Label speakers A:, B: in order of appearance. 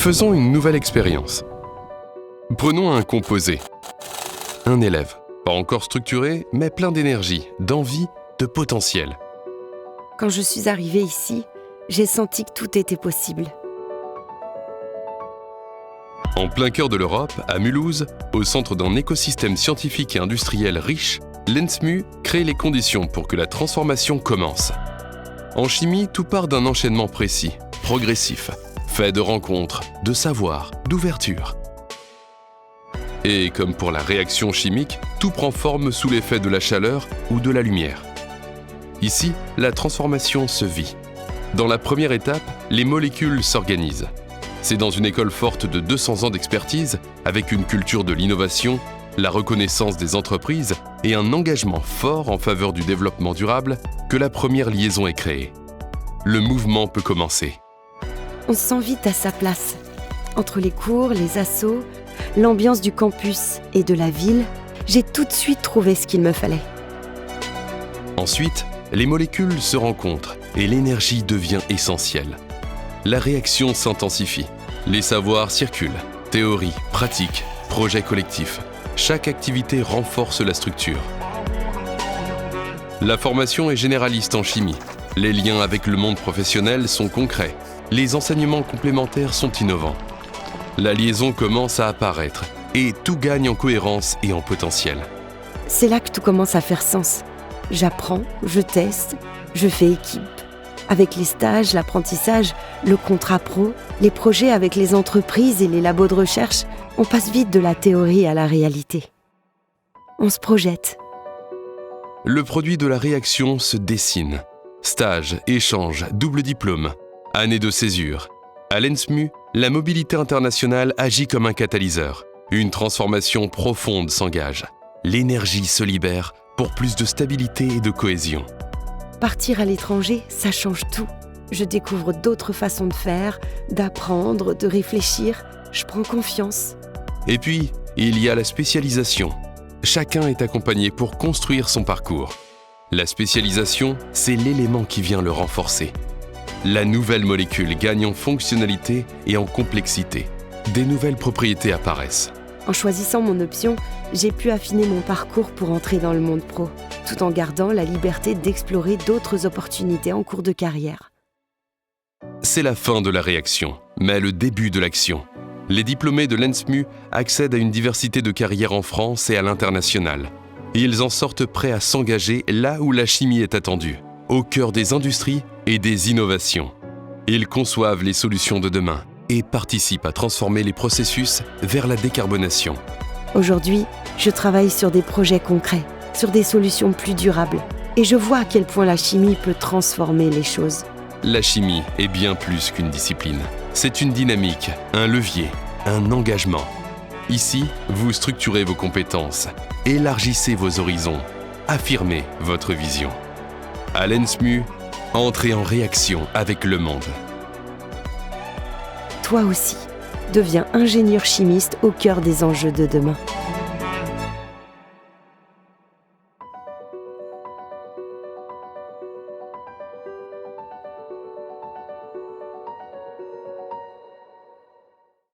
A: Faisons une nouvelle expérience. Prenons un composé. Un élève, pas encore structuré, mais plein d'énergie, d'envie, de potentiel.
B: Quand je suis arrivée ici, j'ai senti que tout était possible.
A: En plein cœur de l'Europe, à Mulhouse, au centre d'un écosystème scientifique et industriel riche, l'ENSMU crée les conditions pour que la transformation commence. En chimie, tout part d'un enchaînement précis, progressif, fait de rencontres, de savoir, d'ouverture. Et comme pour la réaction chimique, tout prend forme sous l'effet de la chaleur ou de la lumière. Ici, la transformation se vit. Dans la première étape, les molécules s'organisent. C'est dans une école forte de 200 ans d'expertise, avec une culture de l'innovation, la reconnaissance des entreprises et un engagement fort en faveur du développement durable, que la première liaison est créée. Le mouvement peut commencer.
B: On se sent vite à sa place. Entre les cours, les assos, l'ambiance du campus et de la ville, j'ai tout de suite trouvé ce qu'il me fallait.
A: Ensuite, les molécules se rencontrent et l'énergie devient essentielle. La réaction s'intensifie. Les savoirs circulent. Théorie, pratique, projet collectif. Chaque activité renforce la structure. La formation est généraliste en chimie. Les liens avec le monde professionnel sont concrets. Les enseignements complémentaires sont innovants. La liaison commence à apparaître et tout gagne en cohérence et en potentiel.
B: C'est là que tout commence à faire sens. J'apprends, je teste, je fais équipe. Avec les stages, l'apprentissage, le contrat pro, les projets avec les entreprises et les labos de recherche, on passe vite de la théorie à la réalité. On se projette.
A: Le produit de la réaction se dessine. Stage, échange, double diplôme, année de césure. À l'ENSMU, la mobilité internationale agit comme un catalyseur. Une transformation profonde s'engage. L'énergie se libère pour plus de stabilité et de cohésion.
B: Partir à l'étranger, ça change tout. Je découvre d'autres façons de faire, d'apprendre, de réfléchir. Je prends confiance.
A: Et puis, il y a la spécialisation. Chacun est accompagné pour construire son parcours. La spécialisation, c'est l'élément qui vient le renforcer. La nouvelle molécule gagne en fonctionnalité et en complexité. Des nouvelles propriétés apparaissent.
B: En choisissant mon option, j'ai pu affiner mon parcours pour entrer dans le monde pro, tout en gardant la liberté d'explorer d'autres opportunités en cours de carrière.
A: C'est la fin de la réaction, mais le début de l'action. Les diplômés de l'ENSMU accèdent à une diversité de carrières en France et à l'international. Ils en sortent prêts à s'engager là où la chimie est attendue, au cœur des industries et des innovations. Ils conçoivent les solutions de demain et participent à transformer les processus vers la décarbonation.
B: Aujourd'hui, je travaille sur des projets concrets, sur des solutions plus durables. Et je vois à quel point la chimie peut transformer les choses.
A: La chimie est bien plus qu'une discipline. C'est une dynamique, un levier, un engagement. Ici, vous structurez vos compétences, élargissez vos horizons, affirmez votre vision. À l'ENSMU, entrez en réaction avec le monde.
B: Toi aussi, deviens ingénieur chimiste au cœur des enjeux de demain.